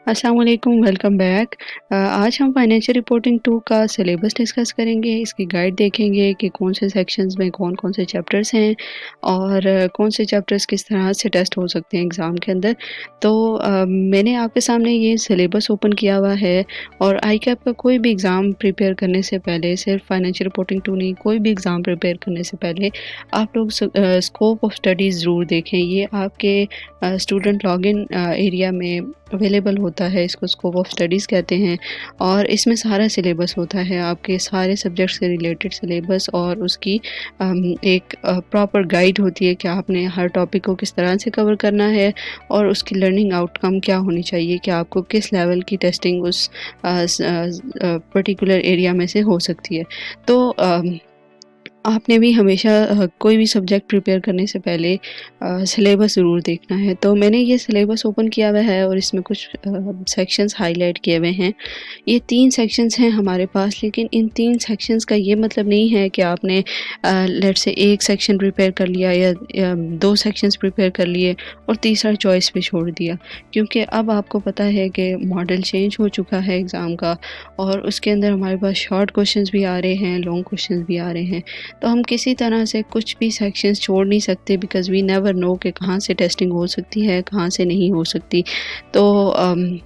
अस्सलाम वालेकुम, welcome back. आज हम फाइनेंशियल रिपोर्टिंग 2 का सिलेबस डिस्कस करेंगे। इसकी गाइड देखेंगे कि कौन से सेक्शंस में कौन-कौन से चैप्टर्स हैं और कौन से चैप्टर्स किस तरह से टेस्ट हो सकते हैं एग्ज़ाम के अंदर। तो मैंने आपके सामने ये सिलेबस ओपन किया हुआ है और आईकैप का कोई भी एग्ज़ाम प्रिपेयर करने से पहले, सिर्फ फाइनेंशियल रिपोर्टिंग 2 नहीं, कोई भी एग्ज़ाम प्रिपेयर करने से पहले आप लोग स्कोप ऑफ स्टडी ज़रूर देखें। ये आपके स्टूडेंट लॉगिन एरिया में अवेलेबल होता है। इसको स्कोप ऑफ स्टडीज़ कहते हैं और इसमें सारा सिलेबस होता है, आपके सारे सब्जेक्ट से रिलेटेड सिलेबस और उसकी एक प्रॉपर गाइड होती है कि आपने हर टॉपिक को किस तरह से कवर करना है और उसकी लर्निंग आउटकम क्या होनी चाहिए कि आपको किस लेवल की टेस्टिंग उस पर्टिकुलर एरिया में से हो सकती है। तो आपने भी हमेशा कोई भी सब्जेक्ट प्रिपेयर करने से पहले सिलेबस ज़रूर देखना है। तो मैंने ये सिलेबस ओपन किया हुआ है और इसमें कुछ सेक्शंस हाईलाइट किए हुए हैं। ये 3 सेक्शंस हैं हमारे पास, लेकिन इन 3 सेक्शंस का ये मतलब नहीं है कि आपने लेट्स से 1 सेक्शन प्रिपेयर कर लिया या 2 सेक्शंस प्रिपेयर कर लिए और तीसरा चॉइस पे छोड़ दिया। क्योंकि अब आपको पता है कि मॉडल चेंज हो चुका है एग्ज़ाम का और उसके अंदर हमारे पास शॉर्ट क्वेश्चंस भी आ रहे हैं, लॉन्ग क्वेश्चंस भी आ रहे हैं। तो हम किसी तरह से कुछ भी सेक्शंस छोड़ नहीं सकते बिकॉज़ वी नेवर नो कि कहाँ से टेस्टिंग हो सकती है, कहाँ से नहीं हो सकती। तो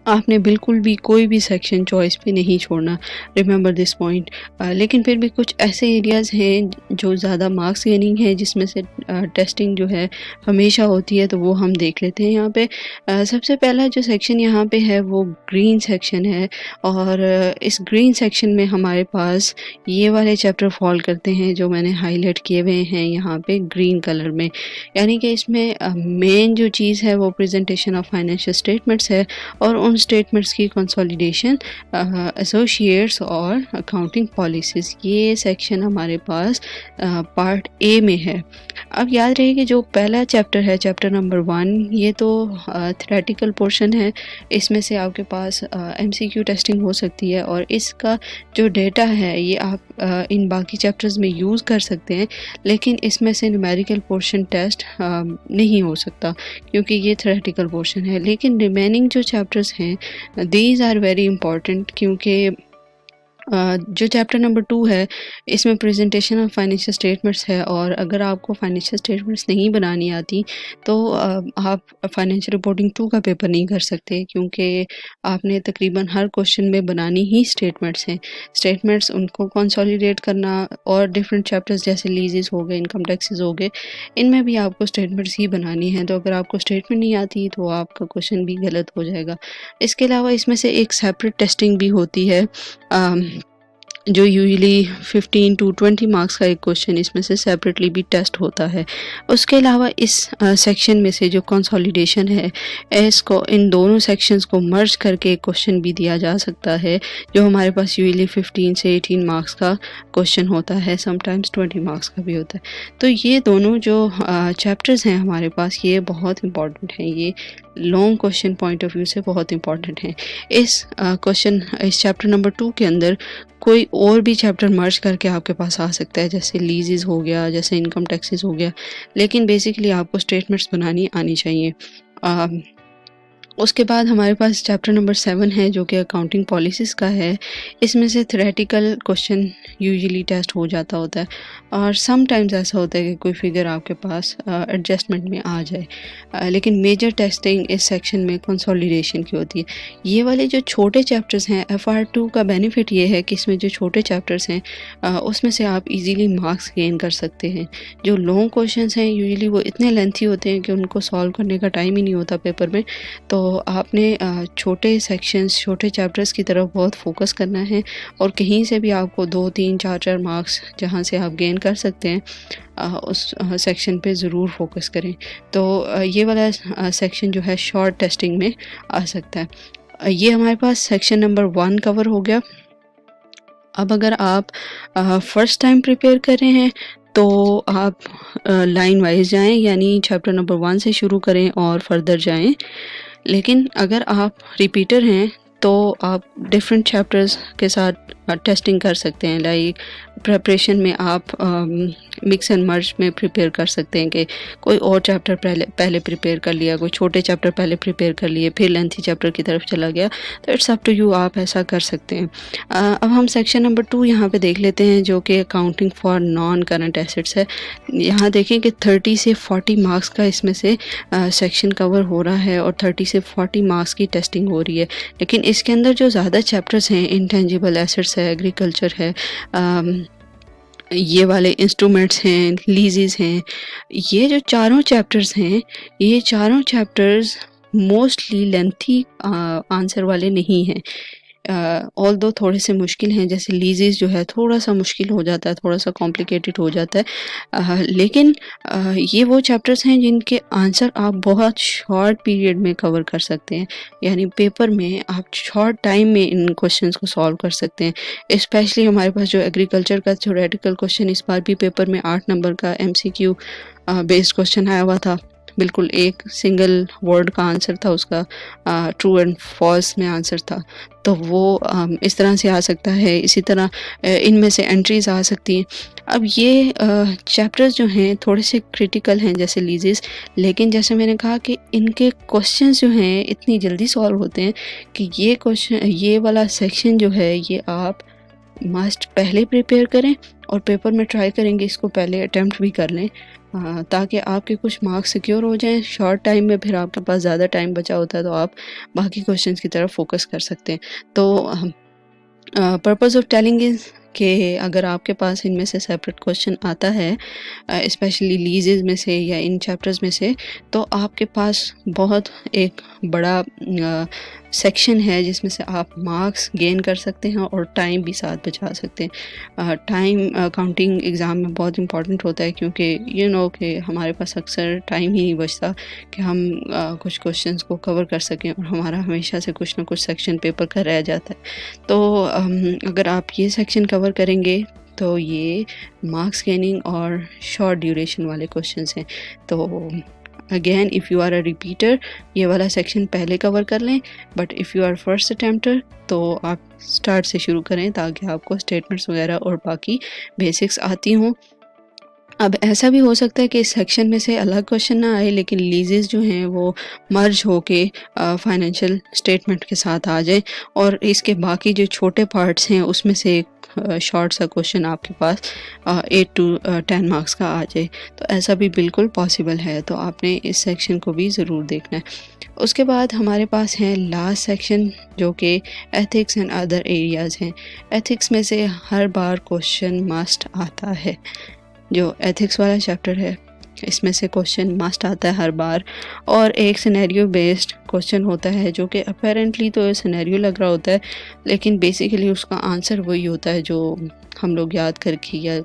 आपने बिल्कुल भी कोई भी सेक्शन चॉइस पे नहीं छोड़ना, रिमेंबर दिस पॉइंट। लेकिन फिर भी कुछ ऐसे एरियाज़ हैं जो ज़्यादा मार्क्स गेनिंग है जिसमें से टेस्टिंग जो है हमेशा होती है, तो वो हम देख लेते हैं यहाँ पे। सबसे पहला जो सेक्शन यहाँ पे है वो ग्रीन सेक्शन है और इस ग्रीन सेक्शन में हमारे पास ये वाले चैप्टर फॉल करते हैं जो मैंने हाईलाइट किए हुए हैं यहाँ पे ग्रीन कलर में। यानी कि इसमें मेन जो चीज़ है वो प्रेजेंटेशन ऑफ फाइनेंशियल स्टेटमेंट्स है और उन स्टेटमेंट्स की कंसोलिडेशन, एसोसिएट्स और अकाउंटिंग पॉलिसीज़, ये सेक्शन हमारे पास पार्ट ए में है। अब याद रहे कि जो पहला चैप्टर है, चैप्टर नंबर 1, ये तो थ्योरेटिकल पोर्शन है। इसमें से आपके पास एमसीक्यू टेस्टिंग हो सकती है और इसका जो डेटा है ये आप इन बाकी चैप्टर्स में यूज़ कर सकते हैं, लेकिन इसमें से न्यूमेरिकल पोर्शन टेस्ट नहीं हो सकता क्योंकि ये थ्योरेटिकल पोर्शन है। लेकिन रिमेनिंग जो चैप्टर्स हैं, दीज आर वेरी इंपॉर्टेंट क्योंकि जो चैप्टर नंबर 2 है इसमें प्रेजेंटेशन ऑफ फाइनेंशियल स्टेटमेंट्स है और अगर आपको फाइनेंशियल स्टेटमेंट्स नहीं बनानी आती तो आप फाइनेंशियल रिपोर्टिंग 2 का पेपर नहीं कर सकते क्योंकि आपने तकरीबन हर क्वेश्चन में बनानी ही स्टेटमेंट्स हैं। स्टेटमेंट्स उनको कंसोलिडेट करना और डिफरेंट चैप्टर्स जैसे लीजेस हो गए, इनकम टैक्सेस हो गए, इनमें भी आपको स्टेटमेंट्स ही बनानी है। तो अगर आपको स्टेटमेंट नहीं आती तो आपका क्वेश्चन भी गलत हो जाएगा। इसके अलावा इसमें से एक सेपरेट टेस्टिंग भी होती है जो यूजुअली 15 टू 20 मार्क्स का एक क्वेश्चन इसमें से सेपरेटली भी टेस्ट होता है। उसके अलावा इस सेक्शन में से जो कंसोलिडेशन है, इसको इन दोनों सेक्शंस को मर्ज करके एक क्वेश्चन भी दिया जा सकता है जो हमारे पास यूजुअली 15 से 18 मार्क्स का क्वेश्चन होता है, समटाइम्स 20 मार्क्स का भी होता है। तो ये दोनों जो चैप्टर्स हैं हमारे पास, ये बहुत इंपॉर्टेंट हैं, ये long question point of view से बहुत इंपॉर्टेंट हैं। इस चैप्टर नंबर 2 के अंदर कोई और भी चैप्टर मर्ज करके आपके पास आ सकता है, जैसे लीजेस हो गया, जैसे इनकम टैक्सेस हो गया, लेकिन बेसिकली आपको स्टेटमेंट्स बनानी आनी चाहिए। उसके बाद हमारे पास चैप्टर नंबर 7 है जो कि अकाउंटिंग पॉलिसीज़ का है। इसमें से थ्योरेटिकल क्वेश्चन यूजुअली टेस्ट हो जाता होता है और सम टाइम्स ऐसा होता है कि कोई फिगर आपके पास एडजस्टमेंट में आ जाए, लेकिन मेजर टेस्टिंग इस सेक्शन में कंसोलिडेशन की होती है। ये वाले जो छोटे चैप्टर्स हैं, FR2 का बेनिफिट ये है कि इसमें जो छोटे चैप्टर्स हैं उसमें से आप इजीली मार्क्स गेन कर सकते हैं। जो लॉन्ग क्वेश्चंस हैं यूजुअली वो इतने लेंथी होते हैं कि उनको सॉल्व करने का टाइम ही नहीं होता पेपर में। तो आपने छोटे सेक्शंस, छोटे चैप्टर्स की तरफ बहुत फोकस करना है और कहीं से भी आपको 2, 3, 4 मार्क्स जहाँ से आप गेन कर सकते हैं उस सेक्शन पे ज़रूर फोकस करें। तो ये वाला सेक्शन जो है शॉर्ट टेस्टिंग में आ सकता है। ये हमारे पास सेक्शन नंबर 1 कवर हो गया। अब अगर आप फर्स्ट टाइम प्रिपेयर कर रहे हैं तो आप लाइन वाइज जाएं, यानी चैप्टर नंबर 1 से शुरू करें और फर्दर जाएं। लेकिन अगर आप रिपीटर हैं तो आप डिफरेंट चैप्टर्स के साथ टेस्टिंग कर सकते हैं। लाइक प्रिपरेशन में आप मिक्स एंड मर्ज में प्रिपेयर कर सकते हैं कि कोई और चैप्टर पहले प्रिपेयर कर लिया, कोई छोटे चैप्टर पहले प्रिपेयर कर लिए, फिर लेंथी चैप्टर की तरफ चला गया, तो इट्स अप टू यू, आप ऐसा कर सकते हैं। अब हम सेक्शन नंबर 2 यहाँ पे देख लेते हैं, जो कि accounting for non current assets है। यहाँ देखें कि 30 से 40 मार्क्स का इसमें से सेक्शन कवर हो रहा है और 30 से 40 मार्क्स की टेस्टिंग हो रही है। लेकिन इसके अंदर जो ज़्यादा चैप्टर्स हैं, इंटेंजिबल एसेट्स है, एग्रीकल्चर है, ये वाले इंस्ट्रूमेंट्स हैं, लीजेस हैं, ये जो चारों चैप्टर्स हैं, ये चारों चैप्टर्स मोस्टली लेंथी आंसर वाले नहीं हैं। ऑल्दो थोड़े से मुश्किल हैं, जैसे लीजेस जो है थोड़ा सा मुश्किल हो जाता है, थोड़ा सा कॉम्प्लिकेटेड हो जाता है, लेकिन ये वो चैप्टर्स हैं जिनके आंसर आप बहुत शॉर्ट पीरियड में कवर कर सकते हैं। यानी पेपर में आप शॉर्ट टाइम में इन क्वेश्चंस को सॉल्व कर सकते हैं। स्पेशली हमारे पास जो एग्रीकल्चर का थ्योरेटिकल क्वेश्चन इस बार भी पेपर में 8 नंबर का MCQ बेस्ड क्वेश्चन आया हुआ था। बिल्कुल एक सिंगल वर्ड का आंसर था उसका, ट्रू एंड फॉल्स में आंसर था। तो वो इस तरह से आ सकता है। इसी तरह इनमें से एंट्रीज आ सकती हैं। अब ये चैप्टर्स जो हैं थोड़े से क्रिटिकल हैं जैसे लीजेस, लेकिन जैसे मैंने कहा कि इनके क्वेश्चंस जो हैं इतनी जल्दी सॉल्व होते हैं कि ये वाला सेक्शन जो है ये आप मस्ट पहले प्रिपेयर करें और पेपर में ट्राई करेंगे इसको पहले अटैम्प्ट भी कर लें, ताकि आपके कुछ मार्क्स सिक्योर हो जाएं शॉर्ट टाइम में। फिर आपके पास ज़्यादा टाइम बचा होता है तो आप बाकी क्वेश्चंस की तरफ फोकस कर सकते हैं। तो पर्पस ऑफ टेलिंग इज़ कि अगर आपके पास इनमें से सेपरेट क्वेश्चन आता है, स्पेशली लीजेस में से या इन चैप्टर्स में से, तो आपके पास बहुत एक बड़ा सेक्शन है जिसमें से आप मार्क्स गेन कर सकते हैं और टाइम भी साथ बचा सकते हैं। टाइम काउंटिंग एग्ज़ाम में बहुत इंपॉर्टेंट होता है, क्योंकि कि हमारे पास अक्सर टाइम ही नहीं बचता कि हम कुछ क्वेश्चंस को कवर कर सकें और हमारा हमेशा से कुछ ना कुछ सेक्शन पेपर का रह जाता है। तो अगर आप ये सेक्शन कवर करेंगे तो ये मार्क्स गेनिंग और शॉर्ट ड्यूरेशन वाले क्वेश्चंस हैं। तो again if you are a repeater, ये वाला सेक्शन पहले कवर कर लें, but if you are first attempter तो आप स्टार्ट से शुरू करें ताकि आपको स्टेटमेंट्स वगैरह और बाकी बेसिक्स आती हों। अब ऐसा भी हो सकता है कि इस सेक्शन में से अलग क्वेश्चन ना आए, लेकिन लीजेस जो हैं वो मर्ज होके फाइनेंशियल स्टेटमेंट के साथ आ जाए और इसके बाकी जो छोटे पार्ट्स हैं उसमें से एक शॉर्ट सा क्वेश्चन आपके पास 8 to 10 मार्क्स का आ जाए। तो ऐसा भी बिल्कुल पॉसिबल है, तो आपने इस सेक्शन को भी ज़रूर देखना है। उसके बाद हमारे पास है लास्ट सेक्शन जो कि एथिक्स एंड अदर एरियाज़ हैं। एथिक्स में से हर बार क्वेश्चन मस्ट आता है। जो एथिक्स वाला चैप्टर है इसमें से क्वेश्चन मस्ट आता है हर बार, और एक सिनेरियो बेस्ड क्वेश्चन होता है जो कि अपेरेंटली तो सिनेरियो लग रहा होता है, लेकिन बेसिकली उसका आंसर वही होता है जो हम लोग याद करके या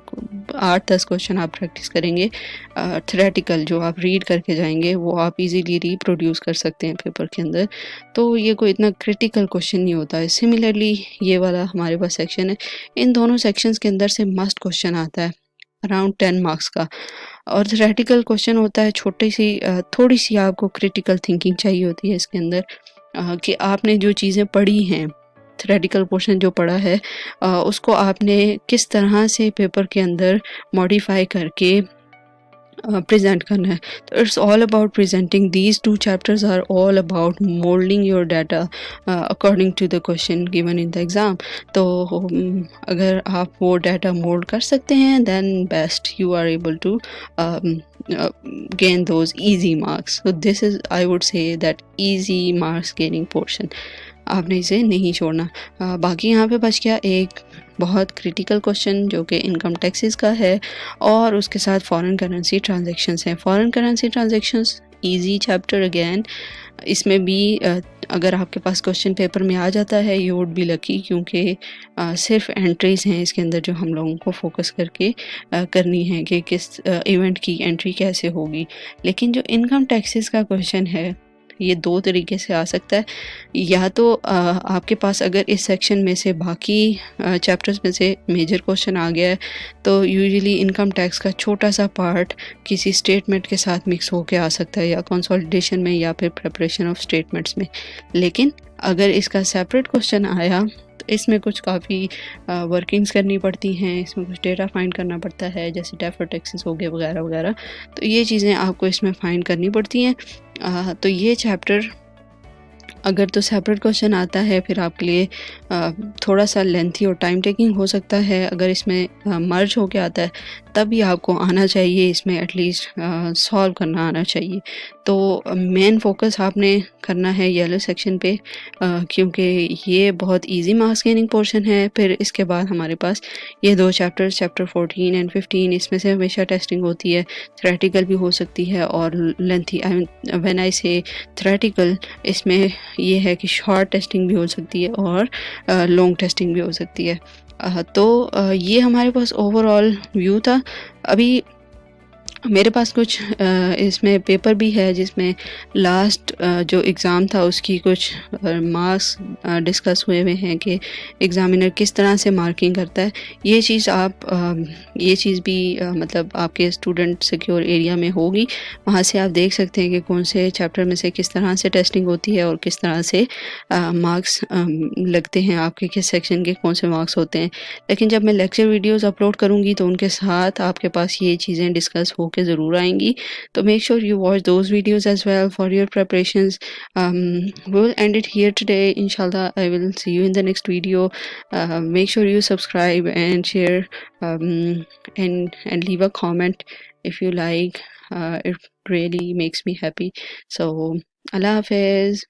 8-10 क्वेश्चन आप प्रैक्टिस करेंगे थ्योरेटिकल जो आप रीड करके जाएंगे वो आप इजीली रिप्रोड्यूस कर सकते हैं पेपर के अंदर। तो ये कोई इतना क्रिटिकल क्वेश्चन नहीं होता है। सिमिलरली ये वाला हमारे पास सेक्शन है, इन दोनों सेक्शंस के अंदर से मस्ट क्वेश्चन आता है अराउंड 10 मार्क्स का, और थ्योरेटिकल क्वेश्चन होता है छोटी सी थोड़ी सी आपको क्रिटिकल थिंकिंग चाहिए होती है इसके अंदर, कि आपने जो चीज़ें पढ़ी हैं, थ्योरेटिकल पोर्शन जो पढ़ा है उसको आपने किस तरह से पेपर के अंदर मॉडिफाई करके प्रेजेंट करना है। तो it's all about presenting. These 2 chapters are all about moulding your data according to the question given in the exam. तो अगर आप वो डाटा मोल्ड कर सकते हैं then best you are able to gain those easy marks. So this is, I would say, that easy marks gaining portion. आपने इसे नहीं छोड़ना। बाकी यहाँ पे बच गया एक बहुत क्रिटिकल क्वेश्चन जो कि इनकम टैक्सेस का है और उसके साथ फॉरेन करेंसी ट्रांजैक्शंस हैं। Foreign currency transactions easy chapter again. इसमें भी अगर आपके पास क्वेश्चन पेपर में आ जाता है यू वुड बी लकी, क्योंकि सिर्फ एंट्रीज हैं इसके अंदर जो हम लोगों को फोकस करके करनी है कि किस इवेंट की एंट्री कैसे होगी। लेकिन जो इनकम टैक्सेस का क्वेश्चन है ये 2 तरीके से आ सकता है। या तो आपके पास अगर इस सेक्शन में से बाकी चैप्टर्स में से मेजर क्वेश्चन आ गया है तो यूजुअली इनकम टैक्स का छोटा सा पार्ट किसी स्टेटमेंट के साथ मिक्स होके आ सकता है, या कंसोलिडेशन में या फिर प्रिपरेशन ऑफ स्टेटमेंट्स में। लेकिन अगर इसका सेपरेट क्वेश्चन आया तो इसमें कुछ काफ़ी वर्किंग्स करनी पड़ती हैं, इसमें कुछ डेटा फाइंड करना पड़ता है, जैसे डेफर्ड टैक्सेस हो गए वगैरह वगैरह। तो ये चीज़ें आपको इसमें फाइंड करनी पड़ती हैं। तो ये चैप्टर अगर तो सेपरेट क्वेश्चन आता है फिर आपके लिए थोड़ा सा लेंथी और टाइम टेकिंग हो सकता है। अगर इसमें मर्ज होके आता है तभी आपको आना चाहिए, इसमें एटलीस्ट सॉल्व करना आना चाहिए। तो मेन फोकस आपने करना है येलो सेक्शन पे, क्योंकि ये बहुत इजी मार्क्स गेनिंग पोर्शन है। फिर इसके बाद हमारे पास ये दो चैप्टर्स, चैप्टर 14 एंड 15, इसमें से हमेशा टेस्टिंग होती है, थ्योरेटिकल भी हो सकती है और lengthy. I mean when I से थ्योरेटिकल, इसमें ये है कि शॉर्ट टेस्टिंग भी हो सकती है और लॉन्ग टेस्टिंग भी हो सकती है। तो ये हमारे पास ओवरऑल व्यू था। अभी मेरे पास कुछ इसमें पेपर भी है जिसमें लास्ट जो एग्ज़ाम था उसकी कुछ मार्क्स डिस्कस हुए हुए हैं कि एग्ज़ामिनर किस तरह से मार्किंग करता है। ये चीज़ ये चीज़ भी मतलब आपके स्टूडेंट सिक्योर एरिया में होगी, वहाँ से आप देख सकते हैं कि कौन से चैप्टर में से किस तरह से टेस्टिंग होती है और किस तरह से मार्क्स लगते हैं, आपके किस सेक्शन के कौन से मार्क्स होते हैं। लेकिन जब मैं लेक्चर वीडियोस अपलोड करूँगी तो उनके साथ आपके पास ये चीज़ें डिस्कस होके ज़रूर आएंगी। तो make sure you watch those videos as well for your preparations. We will end it here today. Inshallah, I will see you in the next video. Make sure you subscribe and share, and leave a comment if you like. It really makes me happy. So, Allah Hafiz.